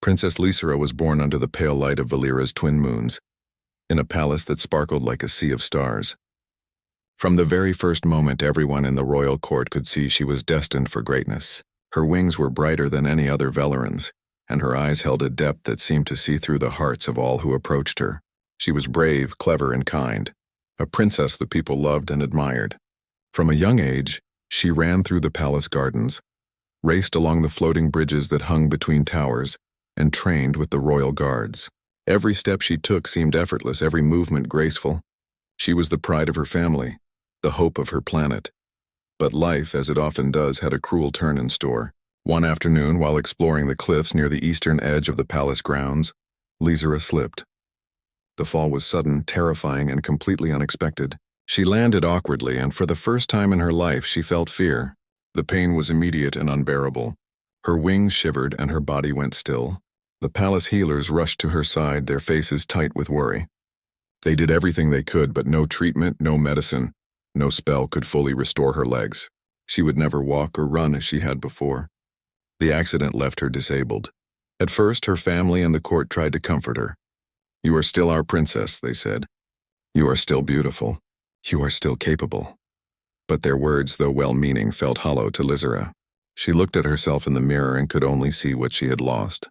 Princess Lysera was born under the pale light of Valera's twin moons, in a palace that sparkled like a sea of stars. From the very first moment, everyone in the royal court could see she was destined for greatness. Her wings were brighter than any other Valerans, and her eyes held a depth that seemed to see through the hearts of all who approached her. She was brave, clever, and kind, a princess the people loved and admired. From a young age, she ran through the palace gardens, raced along the floating bridges that hung between towers, and trained with the royal guards. Every step she took seemed effortless, every movement graceful. She was the pride of her family, the hope of her planet. But life, as it often does, had a cruel turn in store. One afternoon, while exploring the cliffs near the eastern edge of the palace grounds, Lysera slipped. The fall was sudden, terrifying, and completely unexpected. She landed awkwardly, and for the first time in her life she felt fear. The pain was immediate and unbearable. Her wings shivered and her body went still. The palace healers rushed to her side, their faces tight with worry. They did everything they could, but no treatment, no medicine, no spell could fully restore her legs. She would never walk or run as she had before. The accident left her disabled. At first, her family and the court tried to comfort her. "You are still our princess," they said. "You are still beautiful. You are still capable." But their words, though well-meaning, felt hollow to Lysera. She looked at herself in the mirror and could only see what she had lost.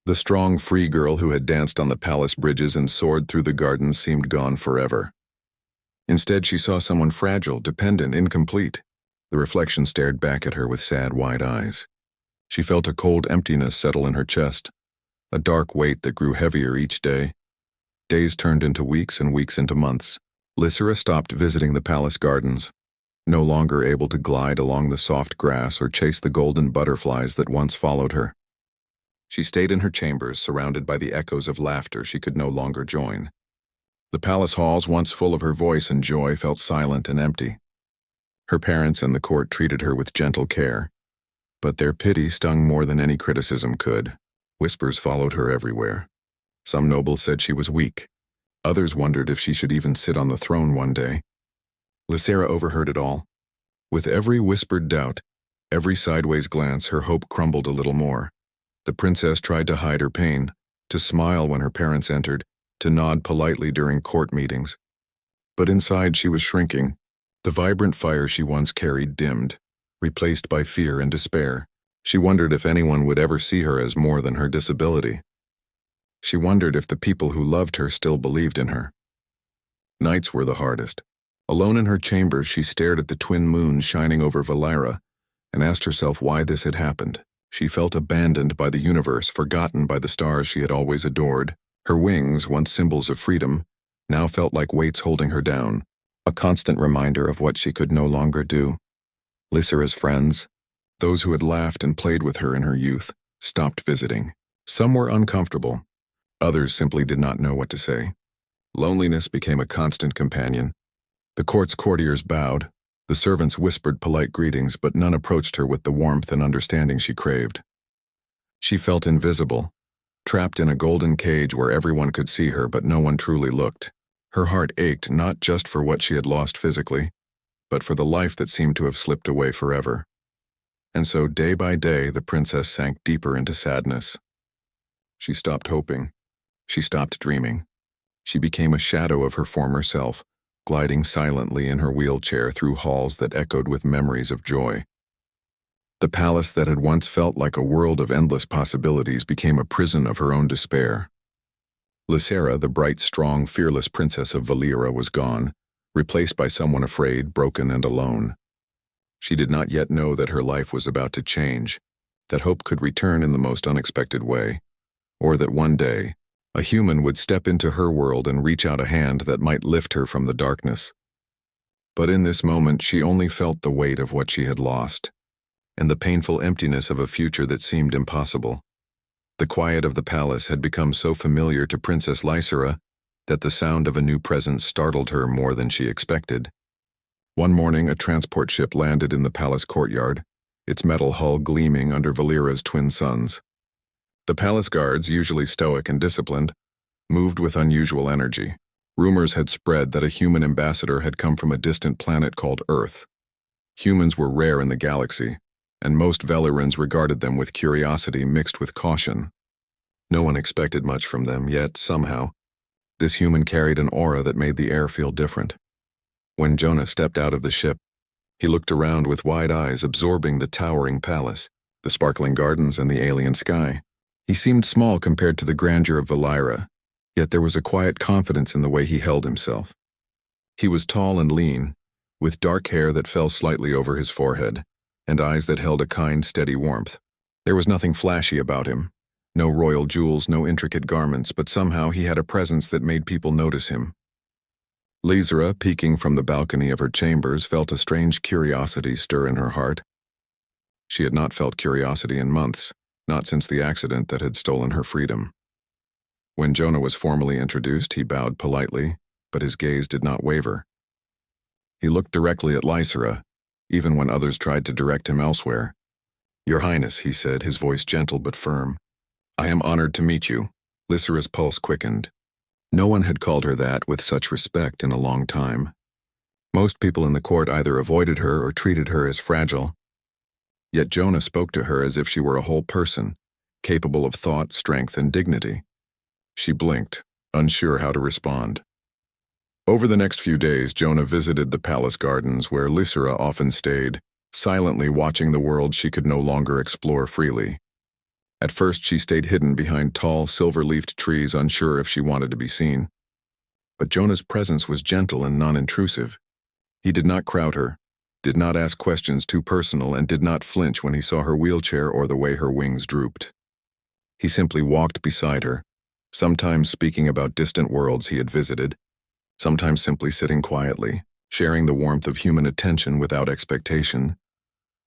The strong, free girl who had danced on the palace bridges and soared through the gardens seemed gone forever. Instead, she saw someone fragile, dependent, incomplete. The reflection stared back at her with sad, wide eyes. She felt a cold emptiness settle in her chest, a dark weight that grew heavier each day. Days turned into weeks and weeks into months. Lysera stopped visiting the palace gardens, no longer able to glide along the soft grass or chase the golden butterflies that once followed her. She stayed in her chambers, surrounded by the echoes of laughter she could no longer join. The palace halls, once full of her voice and joy, felt silent and empty. Her parents and the court treated her with gentle care, but their pity stung more than any criticism could. Whispers followed her everywhere. Some nobles said she was weak. Others wondered if she should even sit on the throne one day. Lysera overheard it all. With every whispered doubt, every sideways glance, her hope crumbled a little more. The princess tried to hide her pain, to smile when her parents entered, to nod politely during court meetings. But inside she was shrinking. The vibrant fire she once carried dimmed, replaced by fear and despair. She wondered if anyone would ever see her as more than her disability. She wondered if the people who loved her still believed in her. Nights were the hardest. Alone in her chambers, she stared at the twin moons shining over Valera and asked herself why this had happened. She felt abandoned by the universe, forgotten by the stars she had always adored. Her wings, once symbols of freedom, now felt like weights holding her down, a constant reminder of what she could no longer do. Lysera's friends, those who had laughed and played with her in her youth, stopped visiting. Some were uncomfortable. Others simply did not know what to say. Loneliness became a constant companion. The court's courtiers bowed. The servants whispered polite greetings, but none approached her with the warmth and understanding she craved. She felt invisible, trapped in a golden cage where everyone could see her but no one truly looked. Her heart ached not just for what she had lost physically, but for the life that seemed to have slipped away forever. And so day by day the princess sank deeper into sadness. She stopped hoping. She stopped dreaming. She became a shadow of her former self, gliding silently in her wheelchair through halls that echoed with memories of joy. The palace that had once felt like a world of endless possibilities became a prison of her own despair. Lysera, the bright, strong, fearless princess of Valera, was gone, replaced by someone afraid, broken, and alone. She did not yet know that her life was about to change, that hope could return in the most unexpected way, or that one day, a human would step into her world and reach out a hand that might lift her from the darkness. But in this moment, she only felt the weight of what she had lost, and the painful emptiness of a future that seemed impossible. The quiet of the palace had become so familiar to Princess Lysera that the sound of a new presence startled her more than she expected. One morning, a transport ship landed in the palace courtyard, its metal hull gleaming under Valera's twin suns. The palace guards, usually stoic and disciplined, moved with unusual energy. Rumors had spread that a human ambassador had come from a distant planet called Earth. Humans were rare in the galaxy, and most Valerans regarded them with curiosity mixed with caution. No one expected much from them, yet, somehow, this human carried an aura that made the air feel different. When Jonah stepped out of the ship, he looked around with wide eyes, absorbing the towering palace, the sparkling gardens, and the alien sky. He seemed small compared to the grandeur of Valira, yet there was a quiet confidence in the way he held himself. He was tall and lean, with dark hair that fell slightly over his forehead, and eyes that held a kind, steady warmth. There was nothing flashy about him, no royal jewels, no intricate garments, but somehow he had a presence that made people notice him. Lysera, peeking from the balcony of her chambers, felt a strange curiosity stir in her heart. She had not felt curiosity in months, not since the accident that had stolen her freedom. When Jonah was formally introduced, he bowed politely, but his gaze did not waver. He looked directly at Lysera, even when others tried to direct him elsewhere. "Your Highness," he said, his voice gentle but firm. "I am honored to meet you." Lysera's pulse quickened. No one had called her that with such respect in a long time. Most people in the court either avoided her or treated her as fragile. Yet Jonah spoke to her as if she were a whole person, capable of thought, strength, and dignity. She blinked, unsure how to respond. Over the next few days, Jonah visited the palace gardens where Lysera often stayed, silently watching the world she could no longer explore freely. At first, she stayed hidden behind tall, silver-leafed trees, unsure if she wanted to be seen. But Jonah's presence was gentle and non-intrusive. He did not crowd her, did not ask questions too personal, and did not flinch when he saw her wheelchair or the way her wings drooped. He simply walked beside her, sometimes speaking about distant worlds he had visited, sometimes simply sitting quietly, sharing the warmth of human attention without expectation.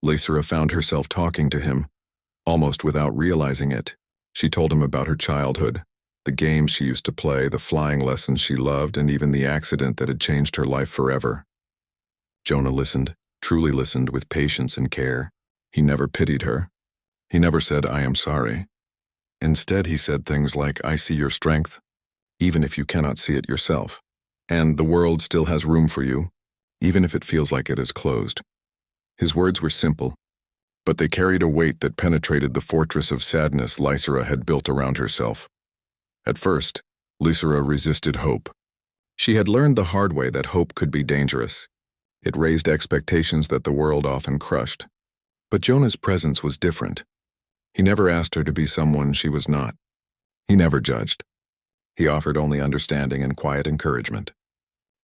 Lysera found herself talking to him, almost without realizing it. She told him about her childhood, the games she used to play, the flying lessons she loved, and even the accident that had changed her life forever. Jonah listened, truly listened, with patience and care. He never pitied her. He never said, "I am sorry." Instead, he said things like, "I see your strength, even if you cannot see it yourself. And the world still has room for you, even if it feels like it is closed." His words were simple, but they carried a weight that penetrated the fortress of sadness Lysera had built around herself. At first, Lysera resisted hope. She had learned the hard way that hope could be dangerous. It raised expectations that the world often crushed. But Jonah's presence was different. He never asked her to be someone she was not. He never judged. He offered only understanding and quiet encouragement.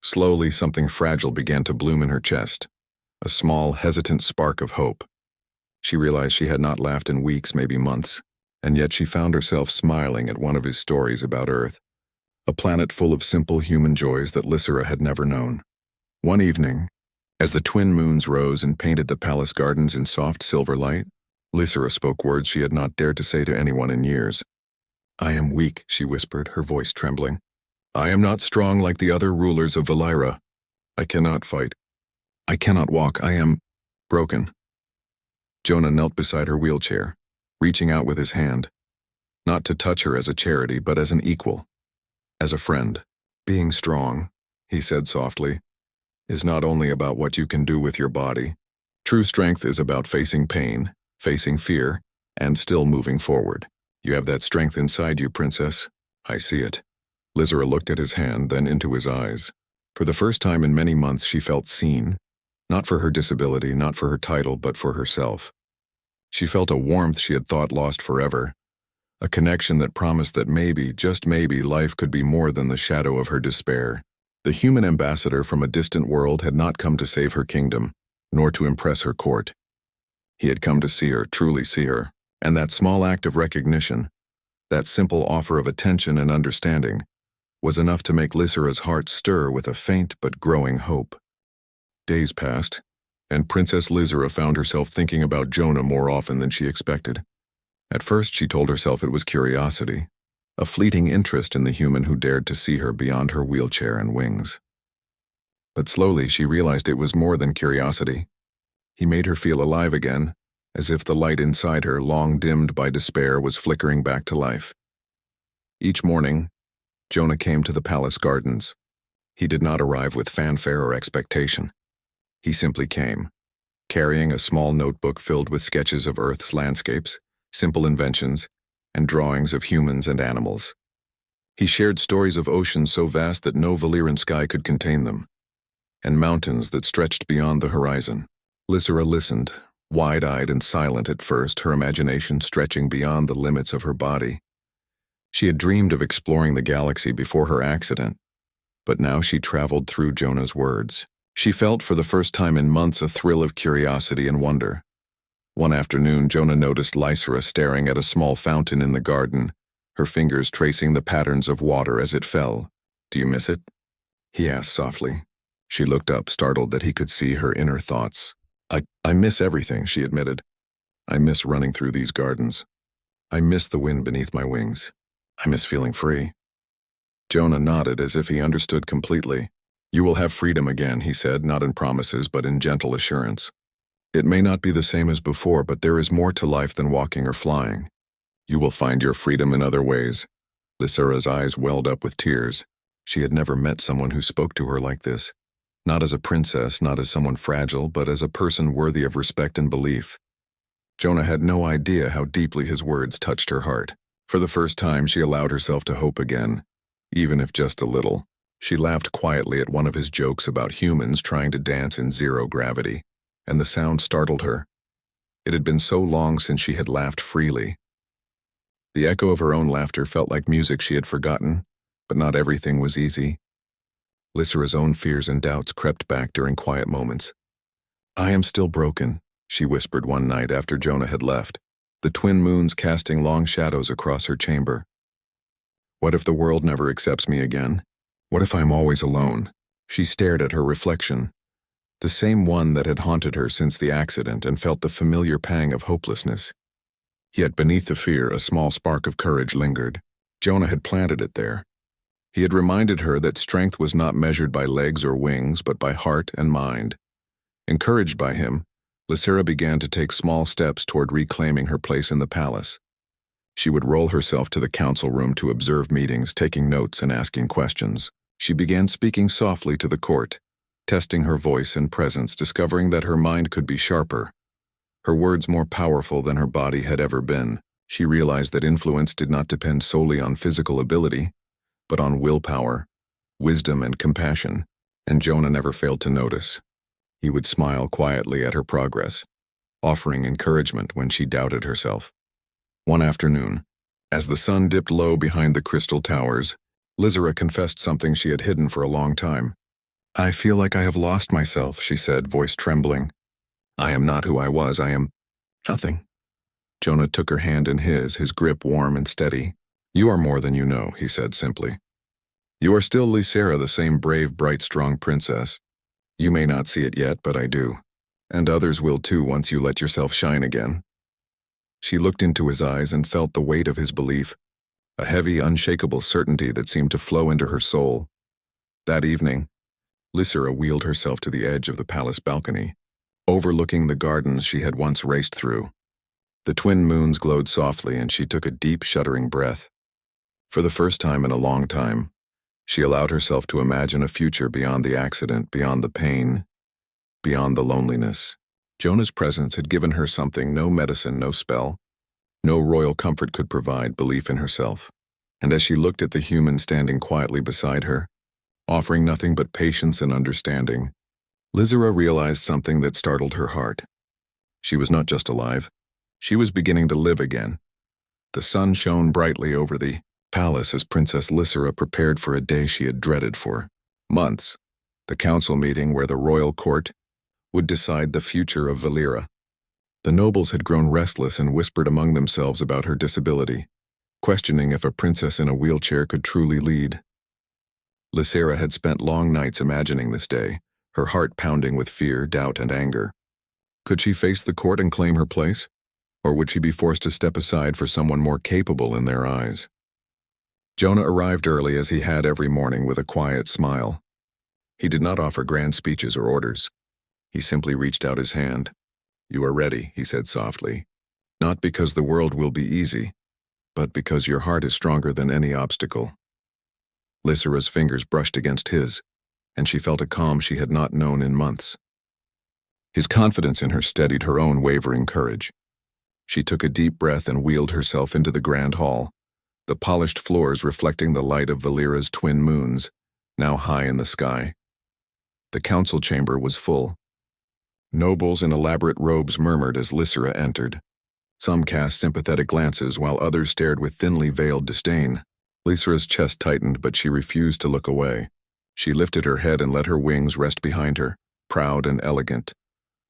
Slowly, something fragile began to bloom in her chest, a small, hesitant spark of hope. She realized she had not laughed in weeks, maybe months, and yet she found herself smiling at one of his stories about Earth, a planet full of simple human joys that Lysera had never known. One evening, as the twin moons rose and painted the palace gardens in soft silver light, Lysera spoke words she had not dared to say to anyone in years. "I am weak," she whispered, her voice trembling. "I am not strong like the other rulers of Valira. I cannot fight. I cannot walk. I am broken." Jonah knelt beside her wheelchair, reaching out with his hand, not to touch her as a charity, but as an equal, as a friend. "Being strong," he said softly, "is not only about what you can do with your body. True strength is about facing pain, facing fear, and still moving forward. You have that strength inside you, Princess. I see it." Lysera looked at his hand, then into his eyes. For the first time in many months, she felt seen, not for her disability, not for her title, but for herself. She felt a warmth she had thought lost forever, a connection that promised that maybe, just maybe, life could be more than the shadow of her despair. The human ambassador from a distant world had not come to save her kingdom, nor to impress her court. He had come to see her, truly see her, and that small act of recognition, that simple offer of attention and understanding, was enough to make Lysera's heart stir with a faint but growing hope. Days passed, and Princess Lysera found herself thinking about Jonah more often than she expected. At first, she told herself it was curiosity, a fleeting interest in the human who dared to see her beyond her wheelchair and wings. But slowly, she realized it was more than curiosity. He made her feel alive again, as if the light inside her, long dimmed by despair, was flickering back to life. Each morning, Jonah came to the palace gardens. He did not arrive with fanfare or expectation. He simply came, carrying a small notebook filled with sketches of Earth's landscapes, simple inventions, and drawings of humans and animals. He shared stories of oceans so vast that no Valyrian sky could contain them, and mountains that stretched beyond the horizon. Lysera listened, wide-eyed and silent at first, her imagination stretching beyond the limits of her body. She had dreamed of exploring the galaxy before her accident, but now she traveled through Jonah's words. She felt for the first time in months a thrill of curiosity and wonder. One afternoon, Jonah noticed Lysera staring at a small fountain in the garden, her fingers tracing the patterns of water as it fell. "Do you miss it?" he asked softly. She looked up, startled that he could see her inner thoughts. I miss everything," she admitted. "I miss running through these gardens. I miss the wind beneath my wings. I miss feeling free." Jonah nodded as if he understood completely. "You will have freedom again," he said, not in promises but in gentle assurance. "It may not be the same as before, but there is more to life than walking or flying. You will find your freedom in other ways." Lysera's eyes welled up with tears. She had never met someone who spoke to her like this. Not as a princess, not as someone fragile, but as a person worthy of respect and belief. Jonah had no idea how deeply his words touched her heart. For the first time, she allowed herself to hope again, even if just a little. She laughed quietly at one of his jokes about humans trying to dance in zero gravity, and the sound startled her. It had been so long since she had laughed freely. The echo of her own laughter felt like music she had forgotten, but not everything was easy. Lysera's own fears and doubts crept back during quiet moments. "I am still broken," she whispered one night after Jonah had left, the twin moons casting long shadows across her chamber. "What if the world never accepts me again? What if I'm always alone?" She stared at her reflection, the same one that had haunted her since the accident, and felt the familiar pang of hopelessness. Yet beneath the fear, a small spark of courage lingered. Jonah had planted it there. He had reminded her that strength was not measured by legs or wings, but by heart and mind. Encouraged by him, Lysera began to take small steps toward reclaiming her place in the palace. She would roll herself to the council room to observe meetings, taking notes and asking questions. She began speaking softly to the court, testing her voice and presence, discovering that her mind could be sharper, her words more powerful than her body had ever been. She realized that influence did not depend solely on physical ability, but on willpower, wisdom, and compassion, and Jonah never failed to notice. He would smile quietly at her progress, offering encouragement when she doubted herself. One afternoon, as the sun dipped low behind the crystal towers, Lysera confessed something she had hidden for a long time. "I feel like I have lost myself," she said, voice trembling. "I am not who I was. I am nothing." Jonah took her hand in his grip warm and steady. "You are more than you know," he said simply. "You are still Lysera, the same brave, bright, strong princess. You may not see it yet, but I do. And others will too once you let yourself shine again." She looked into his eyes and felt the weight of his belief, a heavy, unshakable certainty that seemed to flow into her soul. That evening, Lysera wheeled herself to the edge of the palace balcony, overlooking the gardens she had once raced through. The twin moons glowed softly, and she took a deep, shuddering breath. For the first time in a long time, she allowed herself to imagine a future beyond the accident, beyond the pain, beyond the loneliness. Jonah's presence had given her something no medicine, no spell, no royal comfort could provide: belief in herself. And as she looked at the human standing quietly beside her, offering nothing but patience and understanding, Lysera realized something that startled her heart. She was not just alive, she was beginning to live again. The sun shone brightly over the palace as Princess Lysera prepared for a day she had dreaded for months, the council meeting where the royal court would decide the future of Valyria. The nobles had grown restless and whispered among themselves about her disability, questioning if a princess in a wheelchair could truly lead. Lysera had spent long nights imagining this day, her heart pounding with fear, doubt, and anger. Could she face the court and claim her place? Or would she be forced to step aside for someone more capable in their eyes? Jonah arrived early, as he had every morning, with a quiet smile. He did not offer grand speeches or orders. He simply reached out his hand. "You are ready," he said softly. "Not because the world will be easy, but because your heart is stronger than any obstacle." Lysera's fingers brushed against his, and she felt a calm she had not known in months. His confidence in her steadied her own wavering courage. She took a deep breath and wheeled herself into the grand hall, the polished floors reflecting the light of Valera's twin moons, now high in the sky. The council chamber was full. Nobles in elaborate robes murmured as Lysera entered. Some cast sympathetic glances while others stared with thinly veiled disdain. Lysera's chest tightened, but she refused to look away. She lifted her head and let her wings rest behind her, proud and elegant,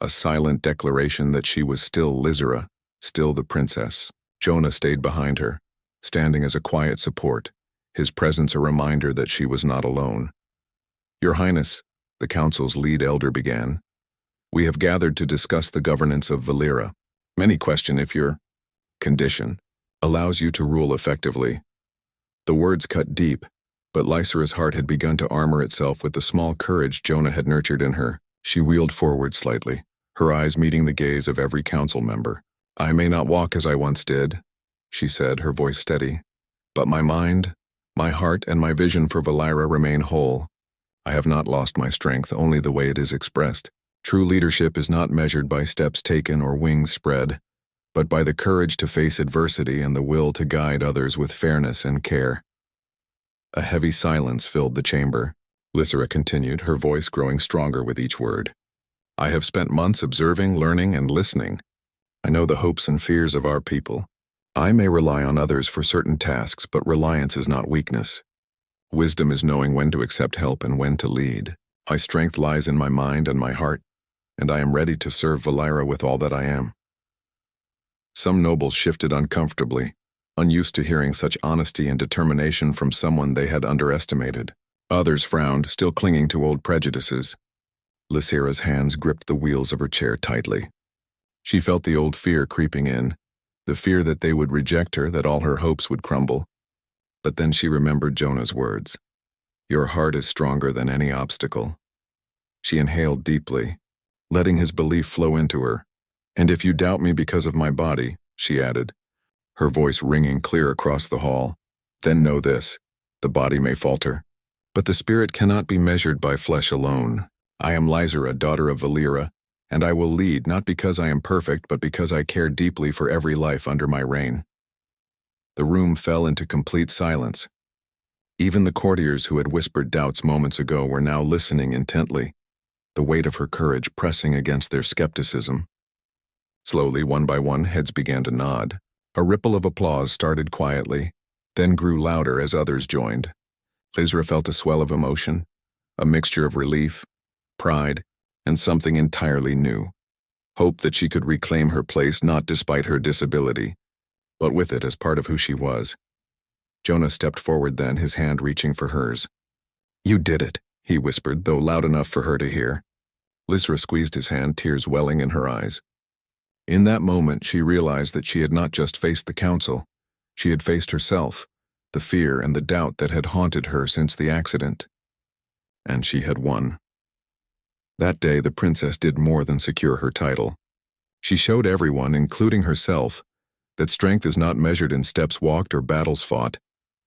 a silent declaration that she was still Lysera, still the princess. Jonah stayed behind her, standing as a quiet support, his presence a reminder that she was not alone. "Your Highness," the council's lead elder began, "we have gathered to discuss the governance of Valera. Many question if your condition allows you to rule effectively." The words cut deep, but Lysera's heart had begun to armor itself with the small courage Jonah had nurtured in her. She wheeled forward slightly, her eyes meeting the gaze of every council member. "I may not walk as I once did," she said, her voice steady, "but my mind, my heart, and my vision for Valera remain whole. I have not lost my strength, only the way it is expressed. True leadership is not measured by steps taken or wings spread, but by the courage to face adversity and the will to guide others with fairness and care." A heavy silence filled the chamber. Lysera continued, her voice growing stronger with each word. "I have spent months observing, learning, and listening. I know the hopes and fears of our people. I may rely on others for certain tasks, but reliance is not weakness. Wisdom is knowing when to accept help and when to lead. My strength lies in my mind and my heart, and I am ready to serve Valera with all that I am." Some nobles shifted uncomfortably, unused to hearing such honesty and determination from someone they had underestimated. Others frowned, still clinging to old prejudices. Lysera's hands gripped the wheels of her chair tightly. She felt the old fear creeping in, the fear that they would reject her, that all her hopes would crumble. But then she remembered Jonah's words. "Your heart is stronger than any obstacle." She inhaled deeply, letting his belief flow into her. "And if you doubt me because of my body," she added, her voice ringing clear across the hall, "then know this: the body may falter, but the spirit cannot be measured by flesh alone. I am Lysera, daughter of Valera, and I will lead not because I am perfect, but because I care deeply for every life under my reign." The room fell into complete silence. Even the courtiers who had whispered doubts moments ago were now listening intently, the weight of her courage pressing against their skepticism. Slowly, one by one, heads began to nod. A ripple of applause started quietly, then grew louder as others joined. Lysera felt a swell of emotion, a mixture of relief, pride, and something entirely new. Hope that she could reclaim her place not despite her disability, but with it as part of who she was. Jonah stepped forward then, his hand reaching for hers. "You did it," he whispered, though loud enough for her to hear. Lysera squeezed his hand, tears welling in her eyes. In that moment, she realized that she had not just faced the council, she had faced herself, the fear and the doubt that had haunted her since the accident. And she had won. That day, the princess did more than secure her title. She showed everyone, including herself, that strength is not measured in steps walked or battles fought,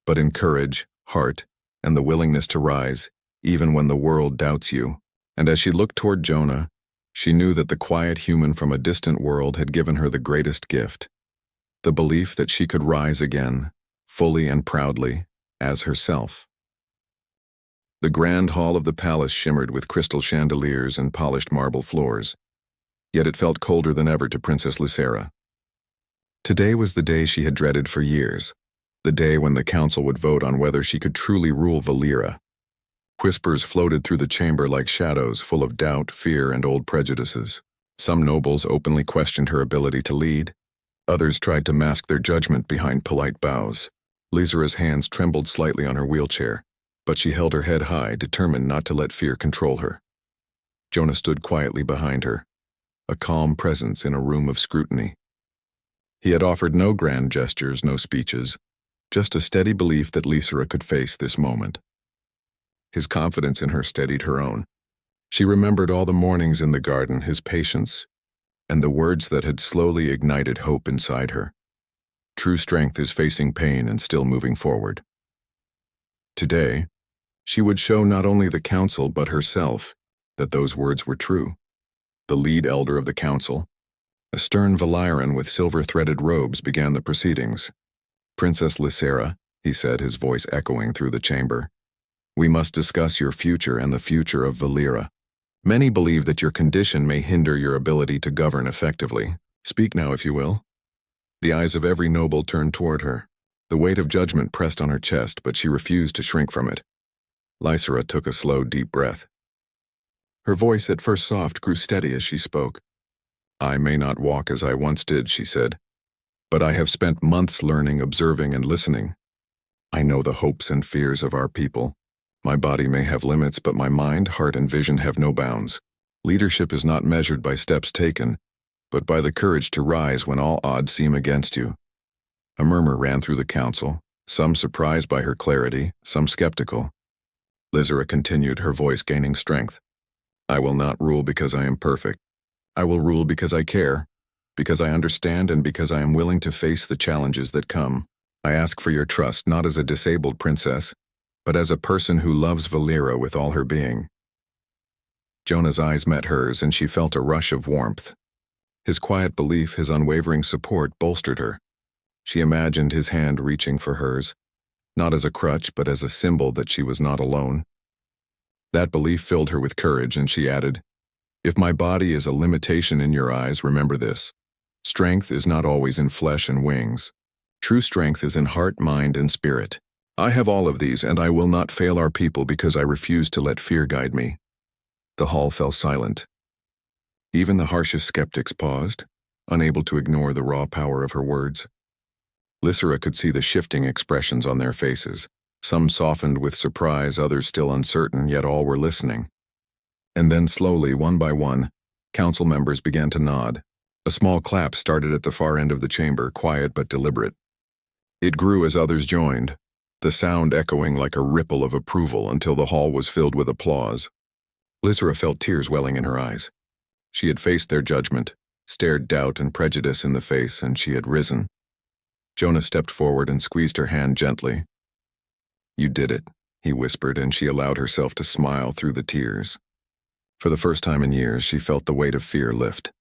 but in courage, heart, and the willingness to rise, even when the world doubts you. And as she looked toward Jonah, she knew that the quiet human from a distant world had given her the greatest gift, the belief that she could rise again, fully and proudly, as herself. The grand hall of the palace shimmered with crystal chandeliers and polished marble floors, yet it felt colder than ever to Princess Lysera. Today was the day she had dreaded for years, the day when the council would vote on whether she could truly rule Valera. Whispers floated through the chamber like shadows, full of doubt, fear, and old prejudices. Some nobles openly questioned her ability to lead. Others tried to mask their judgment behind polite bows. Lysera's hands trembled slightly on her wheelchair, but she held her head high, determined not to let fear control her. Jonah stood quietly behind her, a calm presence in a room of scrutiny. He had offered no grand gestures, no speeches, just a steady belief that Lysera could face this moment. His confidence in her steadied her own. She remembered all the mornings in the garden, his patience, and the words that had slowly ignited hope inside her. True strength is facing pain and still moving forward. Today, she would show not only the council but herself that those words were true. The lead elder of the council, A stern Valyrian with silver-threaded robes began the proceedings. "Princess Lysera," he said, his voice echoing through the chamber, "we must discuss your future and the future of Valyria. Many believe that your condition may hinder your ability to govern effectively. Speak now, if you will." The eyes of every noble turned toward her. The weight of judgment pressed on her chest, but she refused to shrink from it. Lysera took a slow, deep breath. Her voice, at first soft, grew steady as she spoke. "I may not walk as I once did," she said, "but I have spent months learning, observing, and listening. I know the hopes and fears of our people. My body may have limits, but my mind, heart, and vision have no bounds. Leadership is not measured by steps taken, but by the courage to rise when all odds seem against you." A murmur ran through the council, some surprised by her clarity, some skeptical. Lysera continued, her voice gaining strength. "I will not rule because I am perfect. I will rule because I care, because I understand, and because I am willing to face the challenges that come. I ask for your trust, not as a disabled princess, but as a person who loves Valyria with all her being." Jonah's eyes met hers, and she felt a rush of warmth. His quiet belief, his unwavering support bolstered her. She imagined his hand reaching for hers, not as a crutch, but as a symbol that she was not alone. That belief filled her with courage, and she added, "If my body is a limitation in your eyes, remember this. Strength is not always in flesh and wings. True strength is in heart, mind, and spirit. I have all of these, and I will not fail our people because I refuse to let fear guide me." The hall fell silent. Even the harshest skeptics paused, unable to ignore the raw power of her words. Lysera could see the shifting expressions on their faces. Some softened with surprise, others still uncertain, yet all were listening. And then slowly, one by one, council members began to nod. A small clap started at the far end of the chamber, quiet but deliberate. It grew as others joined, the sound echoing like a ripple of approval until the hall was filled with applause. Lysera felt tears welling in her eyes. She had faced their judgment, stared doubt and prejudice in the face, and she had risen. Jonah stepped forward and squeezed her hand gently. "You did it," he whispered, and she allowed herself to smile through the tears. For the first time in years, she felt the weight of fear lift,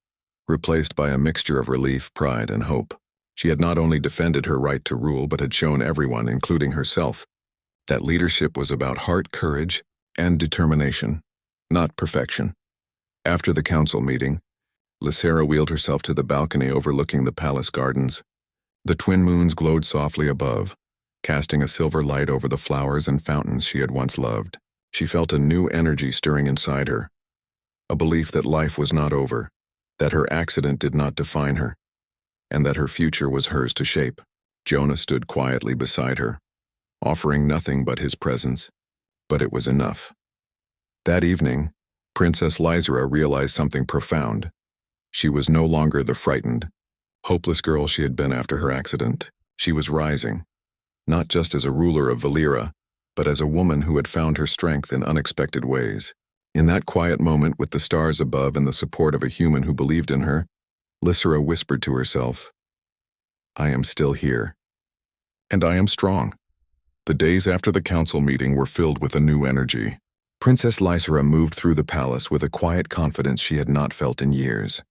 replaced by a mixture of relief, pride, and hope. She had not only defended her right to rule, but had shown everyone, including herself, that leadership was about heart, courage, and determination, not perfection. After the council meeting, Lysera wheeled herself to the balcony overlooking the palace gardens. The twin moons glowed softly above, casting a silver light over the flowers and fountains she had once loved. She felt a new energy stirring inside her, a belief that life was not over, that her accident did not define her, and that her future was hers to shape. Jonah stood quietly beside her, offering nothing but his presence, but it was enough. That evening, Princess Lysera realized something profound. She was no longer the frightened, hopeless girl she had been after her accident. She was rising, not just as a ruler of Valyria, but as a woman who had found her strength in unexpected ways. In that quiet moment, with the stars above and the support of a human who believed in her, Lysera whispered to herself, "I am still here, and I am strong." The days after the council meeting were filled with a new energy. Princess Lysera moved through the palace with a quiet confidence she had not felt in years.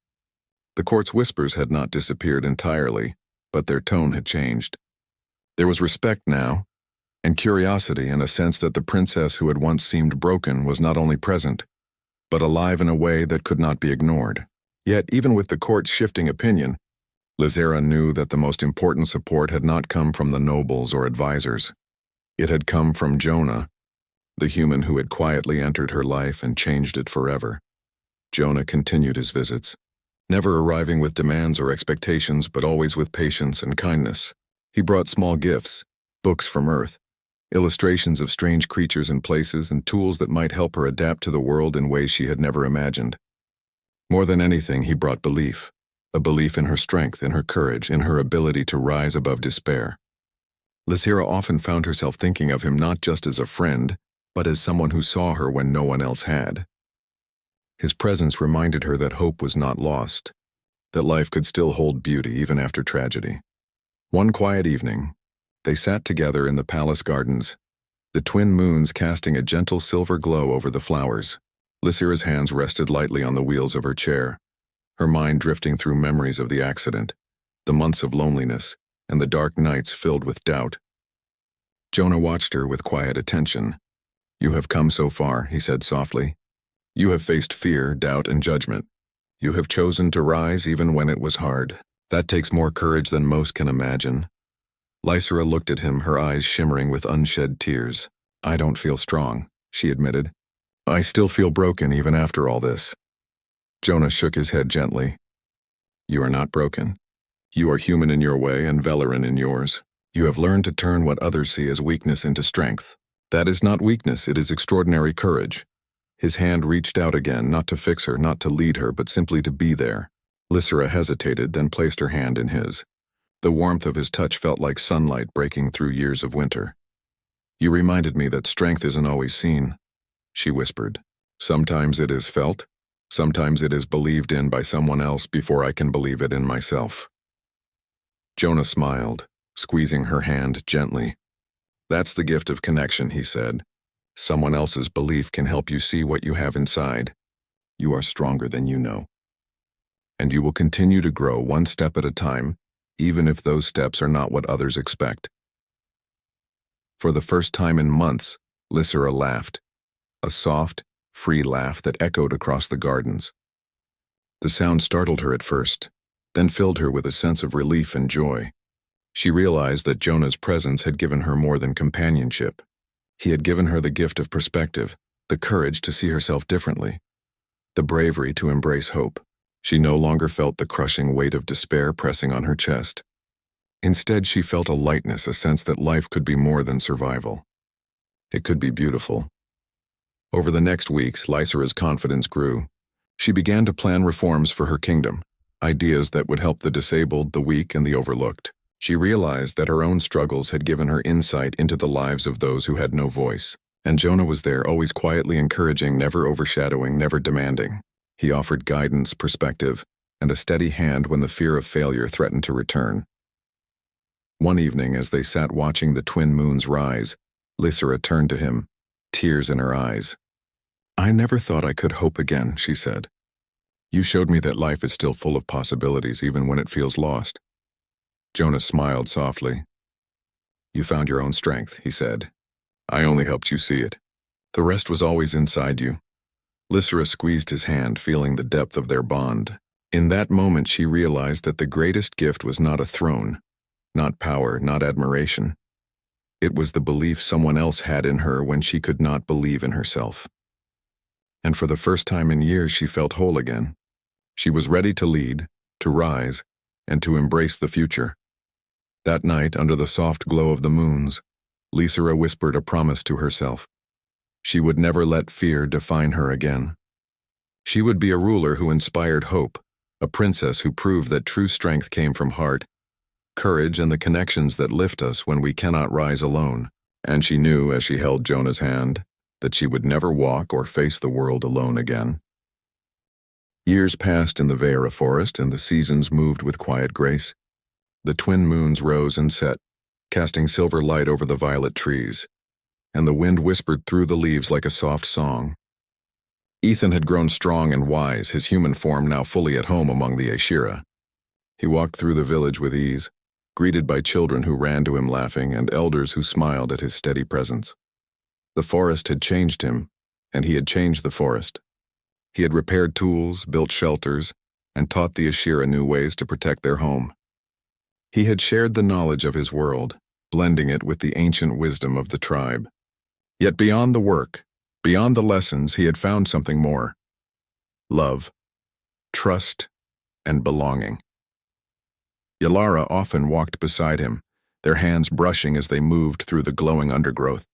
The court's whispers had not disappeared entirely, but their tone had changed. There was respect now, and curiosity, and a sense that the princess who had once seemed broken was not only present, but alive in a way that could not be ignored. Yet, even with the court's shifting opinion, Lysera knew that the most important support had not come from the nobles or advisors. It had come from Jonah, the human who had quietly entered her life and changed it forever. Jonah continued his visits, never arriving with demands or expectations, but always with patience and kindness. He brought small gifts, books from Earth, illustrations of strange creatures and places, and tools that might help her adapt to the world in ways she had never imagined. More than anything, he brought belief, a belief in her strength, in her courage, in her ability to rise above despair. Lysera often found herself thinking of him not just as a friend, but as someone who saw her when no one else had. His presence reminded her that hope was not lost, that life could still hold beauty even after tragedy. One quiet evening, they sat together in the palace gardens, the twin moons casting a gentle silver glow over the flowers. Lysera's hands rested lightly on the wheels of her chair, her mind drifting through memories of the accident, the months of loneliness, and the dark nights filled with doubt. Jonah watched her with quiet attention. "You have come so far," he said softly. "You have faced fear, doubt, and judgment. You have chosen to rise even when it was hard. That takes more courage than most can imagine." Lysera looked at him, her eyes shimmering with unshed tears. "I don't feel strong," she admitted. "I still feel broken even after all this." Jonah shook his head gently. "You are not broken. You are human in your way and Velarin in yours. You have learned to turn what others see as weakness into strength. That is not weakness, it is extraordinary courage." His hand reached out again, not to fix her, not to lead her, but simply to be there. Lysera hesitated, then placed her hand in his. The warmth of his touch felt like sunlight breaking through years of winter. "You reminded me that strength isn't always seen," she whispered. "Sometimes it is felt, sometimes it is believed in by someone else before I can believe it in myself." Jonah smiled, squeezing her hand gently. "That's the gift of connection," he said. "Someone else's belief can help you see what you have inside. You are stronger than you know. And you will continue to grow one step at a time, even if those steps are not what others expect." For the first time in months, Lysera laughed. A soft, free laugh that echoed across the gardens. The sound startled her at first, then filled her with a sense of relief and joy. She realized that Jonah's presence had given her more than companionship. He had given her the gift of perspective, the courage to see herself differently, the bravery to embrace hope. She no longer felt the crushing weight of despair pressing on her chest. Instead, she felt a lightness, a sense that life could be more than survival. It could be beautiful. Over the next weeks, Lysera's confidence grew. She began to plan reforms for her kingdom, ideas that would help the disabled, the weak, and the overlooked. She realized that her own struggles had given her insight into the lives of those who had no voice. And Jonah was there, always quietly encouraging, never overshadowing, never demanding. He offered guidance, perspective, and a steady hand when the fear of failure threatened to return. One evening, as they sat watching the twin moons rise, Lysera turned to him, tears in her eyes. "I never thought I could hope again," she said. "You showed me that life is still full of possibilities, even when it feels lost." Jonah smiled softly. "You found your own strength," he said. "I only helped you see it. The rest was always inside you." Lysera squeezed his hand, feeling the depth of their bond. In that moment, she realized that the greatest gift was not a throne, not power, not admiration. It was the belief someone else had in her when she could not believe in herself. And for the first time in years, she felt whole again. She was ready to lead, to rise, and to embrace the future. That night, under the soft glow of the moons, Lysera whispered a promise to herself. She would never let fear define her again. She would be a ruler who inspired hope, a princess who proved that true strength came from heart, courage, and the connections that lift us when we cannot rise alone. And she knew, as she held Jonah's hand, that she would never walk or face the world alone again. Years passed in the Vieira forest, and the seasons moved with quiet grace. The twin moons rose and set, casting silver light over the violet trees, and the wind whispered through the leaves like a soft song. Ethan had grown strong and wise, his human form now fully at home among the Aeshira. He walked through the village with ease, greeted by children who ran to him laughing and elders who smiled at his steady presence. The forest had changed him, and he had changed the forest. He had repaired tools, built shelters, and taught the Aeshira new ways to protect their home. He had shared the knowledge of his world, blending it with the ancient wisdom of the tribe. Yet beyond the work, beyond the lessons, he had found something more: love, trust, and belonging. Yalara often walked beside him, their hands brushing as they moved through the glowing undergrowth.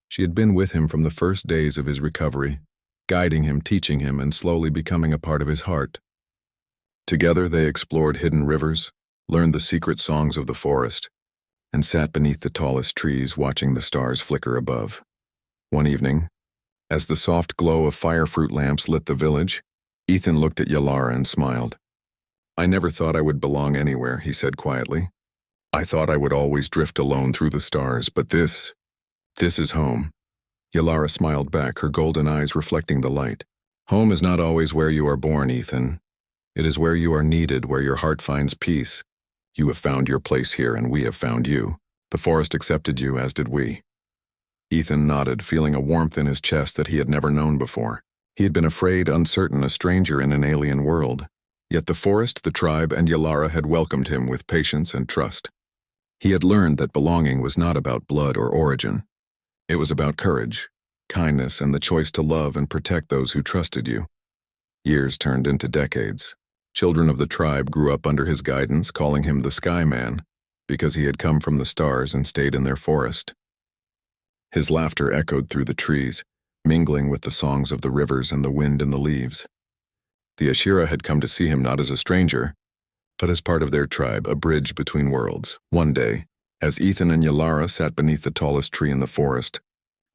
She had been with him from the first days of his recovery, guiding him, teaching him, and slowly becoming a part of his heart. Together they explored hidden rivers, learned the secret songs of the forest, and sat beneath the tallest trees watching the stars flicker above. One evening, as the soft glow of firefruit lamps lit the village, Ethan looked at Yalara and smiled. "I never thought I would belong anywhere," he said quietly. "I thought I would always drift alone through the stars, but this is home." Yalara smiled back, her golden eyes reflecting the light. "Home is not always where you are born, Ethan. It is where you are needed, where your heart finds peace. You have found your place here, and we have found you. The forest accepted you, as did we. Ethan nodded, feeling a warmth in his chest that he had never known before. He had been afraid, uncertain, a stranger in an alien world. Yet the forest, the tribe, and Yalara had welcomed him with patience and trust. He had learned that belonging was not about blood or origin. It was about courage, kindness, and the choice to love and protect those who trusted you. Years turned into decades. Children of the tribe grew up under his guidance, calling him the Sky Man, because he had come from the stars and stayed in their forest. His laughter echoed through the trees, mingling with the songs of the rivers and the wind in the leaves. The Ashira had come to see him not as a stranger, but as part of their tribe, a bridge between worlds. One day, as Ethan and Yalara sat beneath the tallest tree in the forest,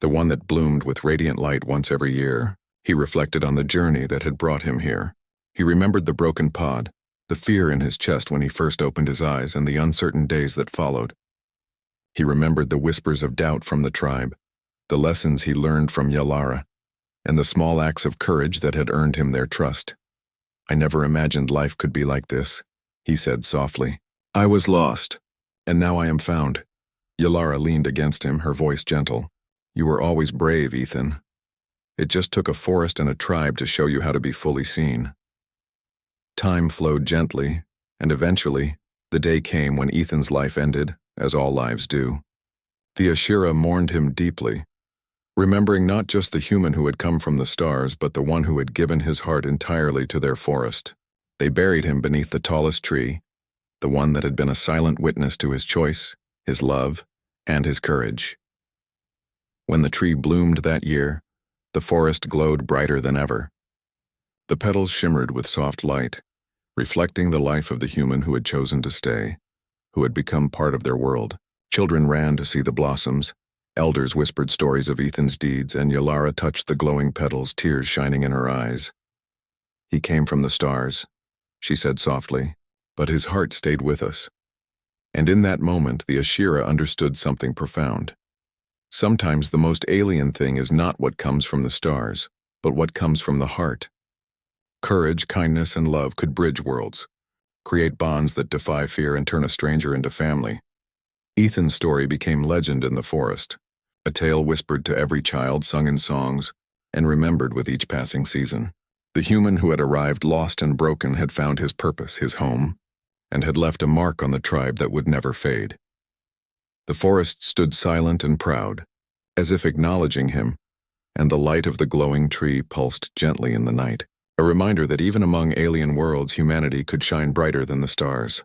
the one that bloomed with radiant light once every year, he reflected on the journey that had brought him here. He remembered the broken pod, the fear in his chest when he first opened his eyes, and the uncertain days that followed. He remembered the whispers of doubt from the tribe, the lessons he learned from Yalara, and the small acts of courage that had earned him their trust. "I never imagined life could be like this," he said softly. "I was lost, and now I am found." Yalara leaned against him, her voice gentle. "You were always brave, Ethan. It just took a forest and a tribe to show you how to be fully seen." Time flowed gently, and eventually, the day came when Ethan's life ended, as all lives do. The Ashira mourned him deeply, remembering not just the human who had come from the stars, but the one who had given his heart entirely to their forest. They buried him beneath the tallest tree, the one that had been a silent witness to his choice, his love, and his courage. When the tree bloomed that year, the forest glowed brighter than ever. The petals shimmered with soft light, reflecting the life of the human who had chosen to stay, who had become part of their world. Children ran to see the blossoms, elders whispered stories of Ethan's deeds, and Yalara touched the glowing petals, tears shining in her eyes. "He came from the stars," she said softly, "but his heart stayed with us." And in that moment, the Ashira understood something profound. Sometimes the most alien thing is not what comes from the stars, but what comes from the heart. Courage, kindness, and love could bridge worlds, create bonds that defy fear and turn a stranger into family. Ethan's story became legend in the forest, a tale whispered to every child, sung in songs, and remembered with each passing season. The human who had arrived lost and broken had found his purpose, his home, and had left a mark on the tribe that would never fade. The forest stood silent and proud, as if acknowledging him, and the light of the glowing tree pulsed gently in the night, a reminder that even among alien worlds humanity could shine brighter than the stars.